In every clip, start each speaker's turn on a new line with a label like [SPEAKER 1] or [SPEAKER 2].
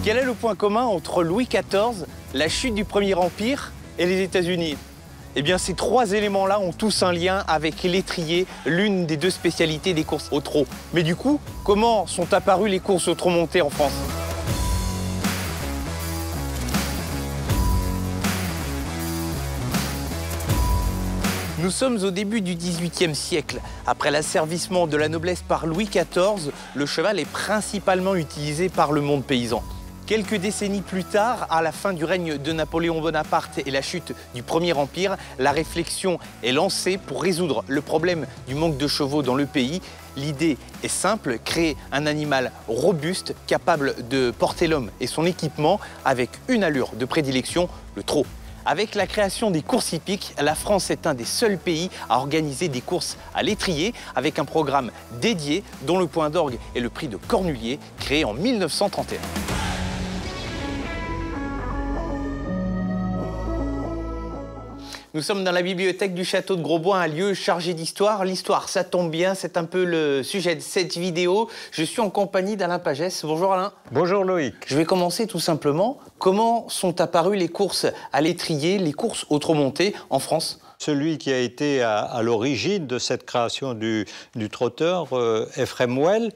[SPEAKER 1] Quel est le point commun entre Louis XIV, la chute du Premier Empire et les États-Unis? Eh bien, ces trois éléments-là ont tous un lien avec l'étrier, l'une des deux spécialités des courses au trot. Mais du coup, comment sont apparues les courses au trot monté en France? Nous sommes au début du XVIIIe siècle. Après l'asservissement de la noblesse par Louis XIV, le cheval est principalement utilisé par le monde paysan. Quelques décennies plus tard, à la fin du règne de Napoléon Bonaparte et la chute du Premier Empire, la réflexion est lancée pour résoudre le problème du manque de chevaux dans le pays. L'idée est simple, créer un animal robuste, capable de porter l'homme et son équipement avec une allure de prédilection, le trot. Avec la création des courses hippiques, la France est un des seuls pays à organiser des courses à l'étrier avec un programme dédié dont le point d'orgue est le prix de Cornulier, créé en 1931. Nous sommes dans la bibliothèque du château de Grosbois, un lieu chargé d'histoire. L'histoire, ça tombe bien, c'est un peu le sujet de cette vidéo. Je suis en compagnie d'Alain Pagès. Bonjour Alain.
[SPEAKER 2] Bonjour Loïc.
[SPEAKER 1] Je vais commencer tout simplement. Comment sont apparues les courses à l'étrier, les courses au trot monté en France?
[SPEAKER 2] Celui qui a été à l'origine de cette création du trotteur, Ephraim Well,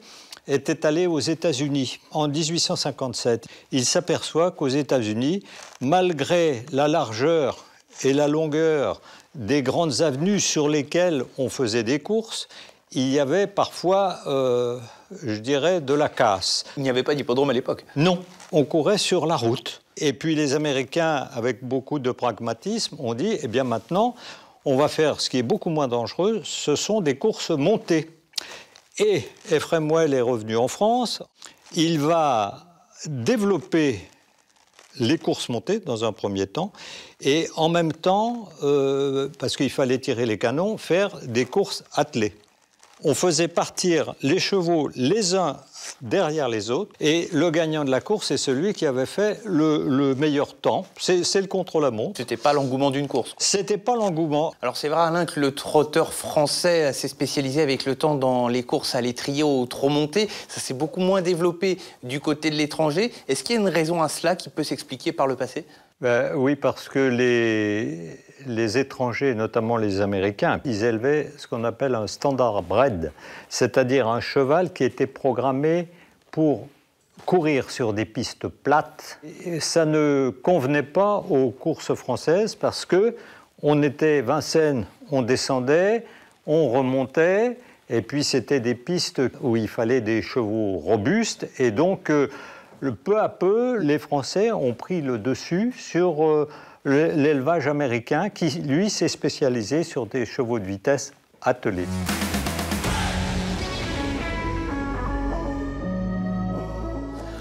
[SPEAKER 2] était allé aux États-Unis en 1857. Il s'aperçoit qu'aux États-Unis, malgré la largeur et la longueur des grandes avenues sur lesquelles on faisait des courses, il y avait parfois, je dirais, de la casse.
[SPEAKER 1] Il n'y avait pas d'hippodrome à l'époque?
[SPEAKER 2] Non, on courait sur la route. Et puis les Américains, avec beaucoup de pragmatisme, ont dit, eh bien maintenant, on va faire ce qui est beaucoup moins dangereux, ce sont des courses montées. Et Ephraim Well est revenu en France, il va développer les courses montées dans un premier temps, et en même temps, parce qu'il fallait tirer les canons, faire des courses attelées. On faisait partir les chevaux les uns derrière les autres, et le gagnant de la course est celui qui avait fait le meilleur temps. C'est le contre-la-montre.
[SPEAKER 1] C'était pas l'engouement d'une course.
[SPEAKER 2] C'était pas l'engouement.
[SPEAKER 1] Alors c'est vrai Alain que le trotteur français s'est spécialisé avec le temps dans les courses à l'étrier au trot monté. Ça s'est beaucoup moins développé du côté de l'étranger. Est-ce qu'il y a une raison à cela qui peut s'expliquer par le passé?
[SPEAKER 2] Oui, parce que les étrangers, notamment les Américains, ils élevaient ce qu'on appelle un standard bred, c'est-à-dire un cheval qui était programmé pour courir sur des pistes plates. Et ça ne convenait pas aux courses françaises parce que on était Vincennes, on descendait, on remontait, et puis c'était des pistes où il fallait des chevaux robustes, et donc peu à peu, les Français ont pris le dessus sur l'élevage américain qui, lui, s'est spécialisé sur des chevaux de vitesse attelés.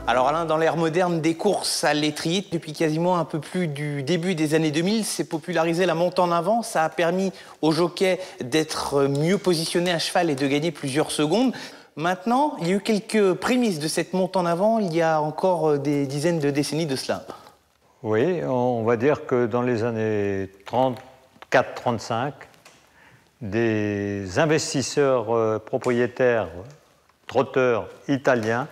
[SPEAKER 1] Alors Alain, dans l'ère moderne des courses à l'étrier, depuis quasiment un peu plus du début des années 2000, c'est popularisé la montée en avant. Ça a permis aux jockeys d'être mieux positionnés à cheval et de gagner plusieurs secondes. Maintenant, il y a eu quelques prémices de cette montée en avant, il y a encore des dizaines de décennies de cela.
[SPEAKER 2] Oui, on va dire que dans les années 34-35, des investisseurs propriétaires, trotteurs italiens,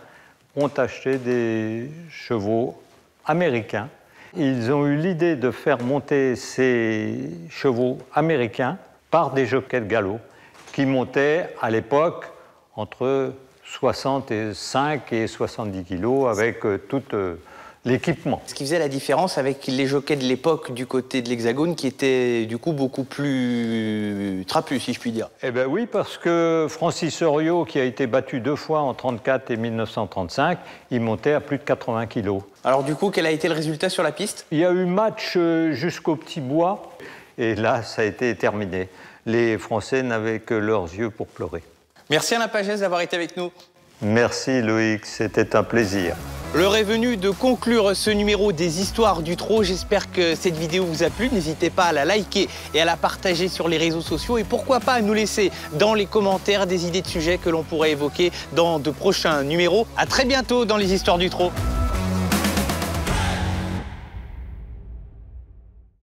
[SPEAKER 2] ont acheté des chevaux américains. Ils ont eu l'idée de faire monter ces chevaux américains par des jockeys de galop qui montaient à l'époque entre 65 et 70 kilos avec tout l'équipement.
[SPEAKER 1] Ce qui faisait la différence avec les jockeys de l'époque du côté de l'Hexagone qui étaient du coup beaucoup plus trapus, si je puis dire.
[SPEAKER 2] Eh bien oui, parce que Francis Oriot, qui a été battu 2 fois en 1934 et 1935, il montait à plus de 80 kilos.
[SPEAKER 1] Alors du coup, quel a été le résultat sur la piste?
[SPEAKER 2] Il y a eu match jusqu'au Petit Bois, et là, ça a été terminé. Les Français n'avaient que leurs yeux pour pleurer.
[SPEAKER 1] Merci Alain Pagès d'avoir été avec nous.
[SPEAKER 2] Merci Loïc, c'était un plaisir.
[SPEAKER 1] L'heure est venue de conclure ce numéro des Histoires du Trot. J'espère que cette vidéo vous a plu. N'hésitez pas à la liker et à la partager sur les réseaux sociaux. Et pourquoi pas à nous laisser dans les commentaires des idées de sujets que l'on pourrait évoquer dans de prochains numéros. À très bientôt dans les Histoires du Trot.